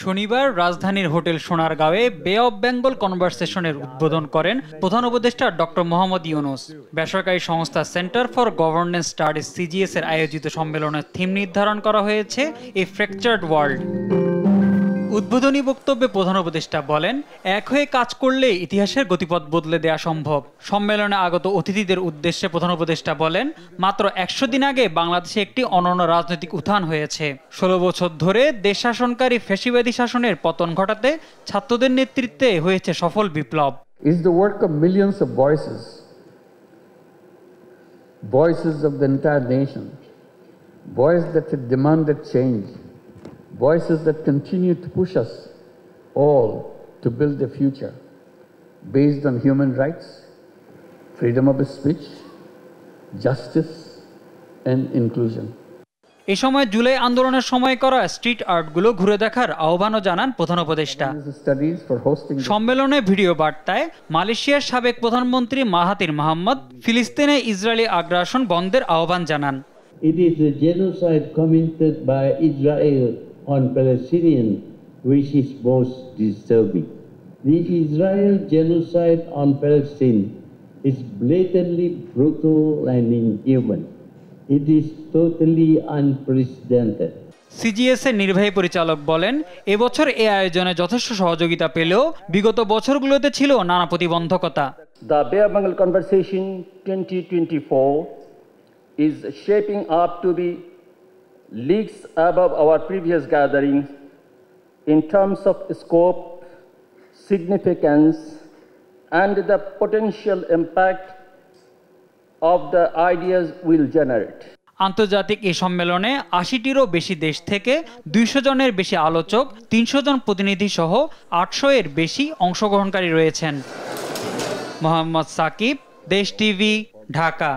শনিবার রাজধানীর হোটেল সোনারগাঁওয়ে বে অব বেঙ্গল কনভারসেশনের উদ্বোধন করেন প্রধান উপদেষ্টা ডক্টর মোহাম্মদ ইউনূস। বেসরকারি সংস্থা centre for governance studies CGS এর আয়োজিত সম্মেলনের থিম নির্ধারণ করা হয়েছে এ ফ্র্যাকচার্ড ওয়ার্ল্ড। উদ্বোধনী বক্তব্যে প্রধান উপদেষ্টা বলেন, এক হয়ে কাজ করলে ইতিহাসের গতিপথ বদলে দেওয়া সম্ভব। সম্মেলনে আগত অতিথিদের উদ্দেশ্যে প্রধান উপদেষ্টা বলেন, মাত্র ১০০ দিন আগে বাংলাদেশে একটি অনন্য রাজনৈতিক উত্থান হয়েছে। ১৬ বছর ধরে দেশ শাসনকারী ফ্যাসিবাদী শাসনের পতন ঘটাতে ছাত্রদের নেতৃত্বে হয়েছে সফল বিপ্লব। Is the work of millions of voices of the entire nation, voices that have demanded change, voices that continue to push us all to build a future based on human rights, freedom of speech, justice and inclusion. এই সময় জুলাই আন্দোলনের সময় করা street আর্টগুলো ঘুরে দেখার আহ্বানও জানান প্রধান উপদেষ্টা। সম্মেলনে ভিডিও বার্তায় মালয়েশিয়ার সাবেক প্রধানমন্ত্রী মাহাথির মোহাম্মদ ফিলিস্তিনে ইসরায়েলি আগ্রাসন বন্ধের আহ্বান জানান। It is a genocide committed by Israel on Palestinians which is most disturbing. The Israel genocide on Palestine is blatantly brutal and inhuman. It is totally unprecedented. CGS এর নির্বাহী পরিচালক বলেন, এবছর এই আয়োজনে যথেষ্ট সহযোগিতা পেলেও বিগত বছরগুলোতে ছিল নানা প্রতিবন্ধকতা। The Bay of Bengal Conversation 2024 is shaping up to be leagues above our previous gatherings in terms of scope, significance, and the potential impact of the ideas will generate. আন্তর্জাতিক এই সম্মেলনে ৮০টিরও বেশি দেশ থেকে ২০০ জনের বেশি আলোচক, ৩০০ জন প্রতিনিধি সহ ৮০০ এর বেশি অংশগ্রহণকারী রয়েছেন। মোহাম্মদ সাকিব, দেশ টিভি, ঢাকা।